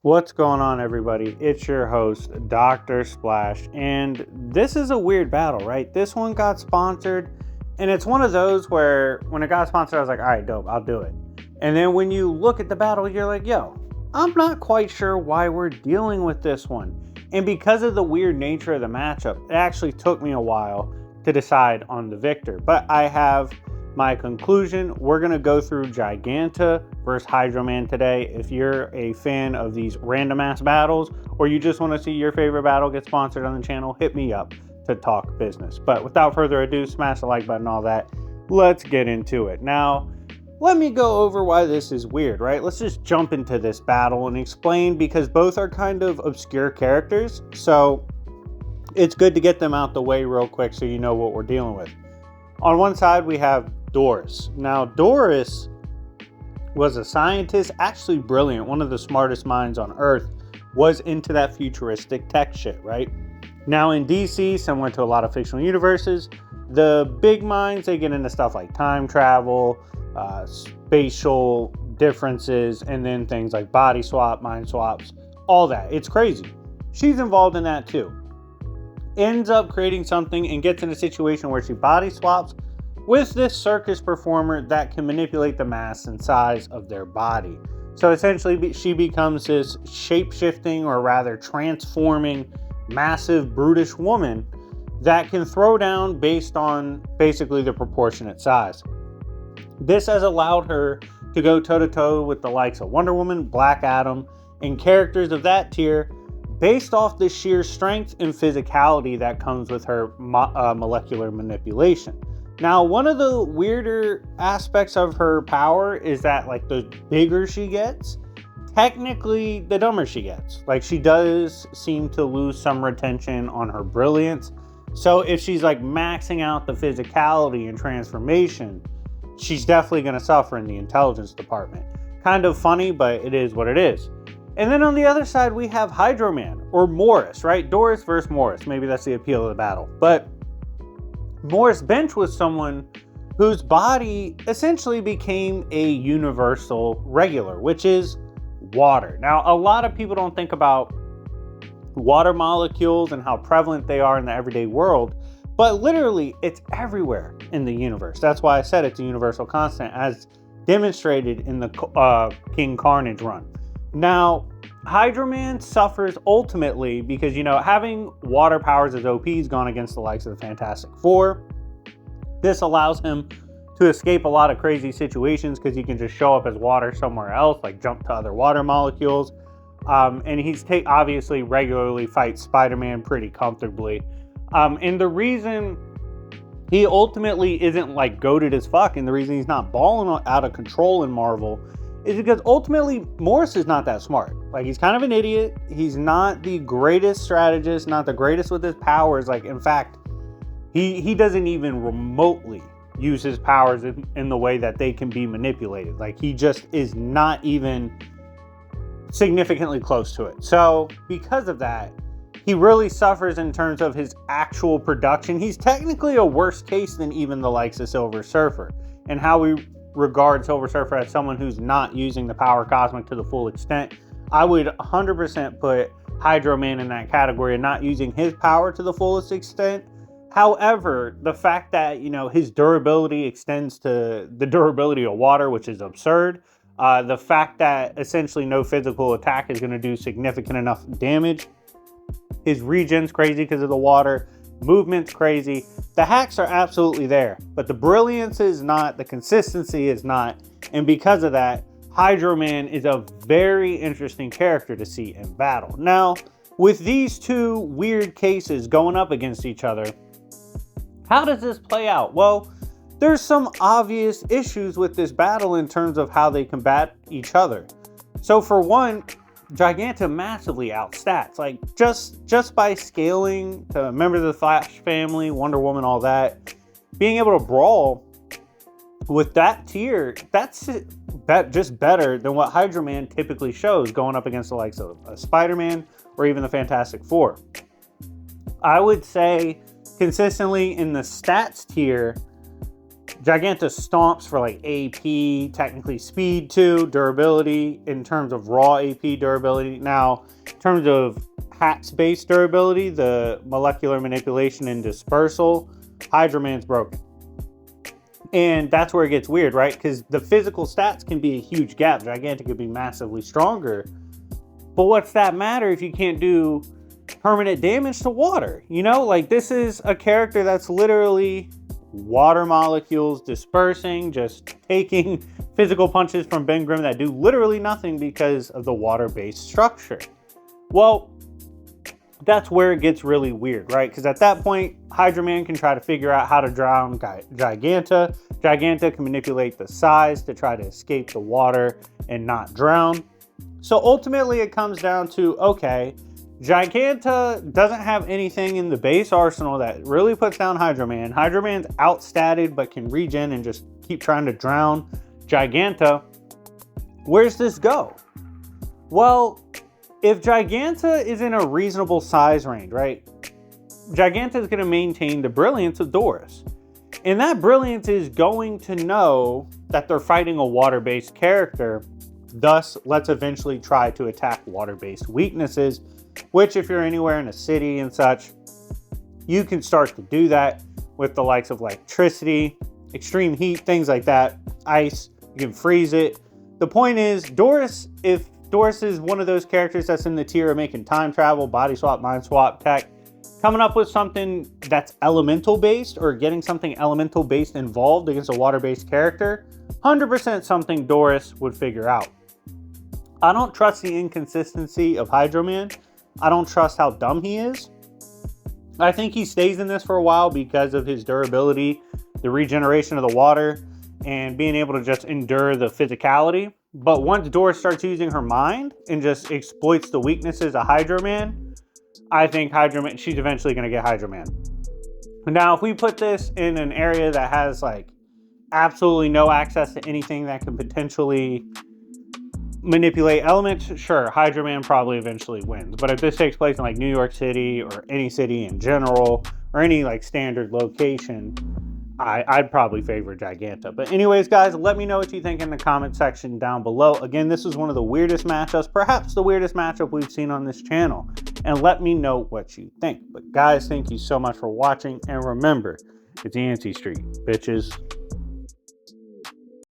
What's going on, everybody? It's your host, Dr. Splash, and this is a weird battle, right? This one got sponsored, and it's one of those where when it got sponsored, I was like, all right, dope, I'll do it. And then when you look at the battle, you're like, yo, I'm not quite sure why we're dealing with this one. And because of the weird nature of the matchup, it actually took me a while to decide on the victor. But I have my conclusion. We're going to go through Giganta versus Hydroman today. If you're a fan of these random ass battles, or you just want to see your favorite battle get sponsored on the channel, hit me up to talk business. But without further ado, smash the like button, all that. Let's get into it. Now, let me go over why this is weird, right? Let's just jump into this battle and explain, because both are kind of obscure characters. So it's good to get them out the way real quick so you know what we're dealing with. On one side, we have Doris. Now, Doris was a scientist, actually brilliant, one of the smartest minds on Earth, was into that futuristic tech shit, right? Now, in DC, similar to a lot of fictional universes, the big minds, they get into stuff like time travel, spatial differences, and then things like body swap, mind swaps, all that. It's crazy. She's involved in that too. Ends up creating something and gets in a situation where she body swaps with this circus performer that can manipulate the mass and size of their body. So essentially, she becomes this shape-shifting, or rather transforming, massive, brutish woman that can throw down based on basically the proportionate size. This has allowed her to go toe-to-toe with the likes of Wonder Woman, Black Adam, and characters of that tier based off the sheer strength and physicality that comes with her molecular manipulation. Now, one of the weirder aspects of her power is that, like, the bigger she gets, technically the dumber she gets. Like, she does seem to lose some retention on her brilliance. So if she's like maxing out the physicality and transformation, she's definitely going to suffer in the intelligence department. Kind of funny, but it is what it is. And then on the other side, we have Hydroman, or Morris, right? Doris versus Morris. Maybe that's the appeal of the battle. But Morris Bench was someone whose body essentially became a universal regular, which is water. Now, a lot of people don't think about water molecules and how prevalent they are in the everyday world, but literally it's everywhere in the universe. That's why I said it's a universal constant, as demonstrated in the King Carnage run. Now, Hydroman suffers ultimately because, you know, having water powers as OP has gone against the likes of the Fantastic Four. This allows him to escape a lot of crazy situations because he can just show up as water somewhere else, like jump to other water molecules. And he's obviously regularly fights Spider-Man pretty comfortably. And the reason he ultimately isn't like goated as fuck, and the reason he's not balling out of control in Marvel, is because ultimately Morris is not that smart. Like, he's kind of an idiot. He's not the greatest strategist, not the greatest with his powers. Like, in fact, he doesn't even remotely use his powers in the way that they can be manipulated. Like, he just is not even significantly close to it. So because of that, he really suffers in terms of his actual production. He's technically a worse case than even the likes of Silver Surfer, and how we regard Silver Surfer as someone who's not using the power cosmic to the full extent. I would 100% put Hydroman in that category of not using his power to the fullest extent. However, the fact that, you know, his durability extends to the durability of water, which is absurd. The fact that essentially no physical attack is going to do significant enough damage. His regen's crazy because of the water. Movement's crazy. The hacks are absolutely there, but the brilliance is not, the consistency is not, and because of that, Hydroman is a very interesting character to see in battle. Now, with these two weird cases going up against each other, how does this play out? Well, there's some obvious issues with this battle in terms of how they combat each other. So for one, Giganta massively outstats, like just by scaling to members of the Flash family, Wonder Woman, all that, being able to brawl with that tier, that's just better than what Hydroman typically shows going up against the likes of Spider-Man or even the Fantastic Four. I would say consistently in the stats tier, Giganta stomps for like AP, technically speed too, durability in terms of raw AP durability. Now, in terms of HATS-based durability, the molecular manipulation and dispersal, Hydroman's broken. And that's where it gets weird, right? Because the physical stats can be a huge gap. Giganta could be massively stronger. But what's that matter if you can't do permanent damage to water? You know, like this is a character that's literally water molecules dispersing, just taking physical punches from Ben Grimm that do literally nothing because of the water-based structure. Well, that's where it gets really weird, right? Because at that point, Hydroman can try to figure out how to drown Giganta. Giganta can manipulate the size to try to escape the water and not drown. So ultimately it comes down to, okay, Giganta doesn't have anything in the base arsenal that really puts down Hydroman. Hydroman's outstatted but can regen and just keep trying to drown Giganta. Where's this go? Well, if Giganta is in a reasonable size range, right? Giganta is going to maintain the brilliance of Doris. And that brilliance is going to know that they're fighting a water-based character. Thus, let's eventually try to attack water-based weaknesses, which if you're anywhere in a city and such, you can start to do that with the likes of electricity, extreme heat, things like that, ice, you can freeze it. The point is, Doris, if Doris is one of those characters that's in the tier of making time travel, body swap, mind swap tech, coming up with something that's elemental based or getting something elemental based involved against a water based character, 100% something Doris would figure out. I don't trust the inconsistency of Hydroman. I don't trust how dumb he is. I think he stays in this for a while because of his durability, the regeneration of the water, and being able to just endure the physicality. But once Doris starts using her mind and just exploits the weaknesses of Hydroman, I think she's eventually going to get Hydroman. Now, if we put this in an area that has absolutely no access to anything that can potentially manipulate elements, sure, Hydroman probably eventually wins. But if this takes place in New York City or any city in general or any standard location, I'd probably favor Giganta. But anyways, guys, let me know what you think in the comment section down below. Again, this is one of the weirdest matchups, perhaps the weirdest matchup we've seen on this channel. And let me know what you think. But guys, thank you so much for watching. And remember, it's Yancey Street, bitches.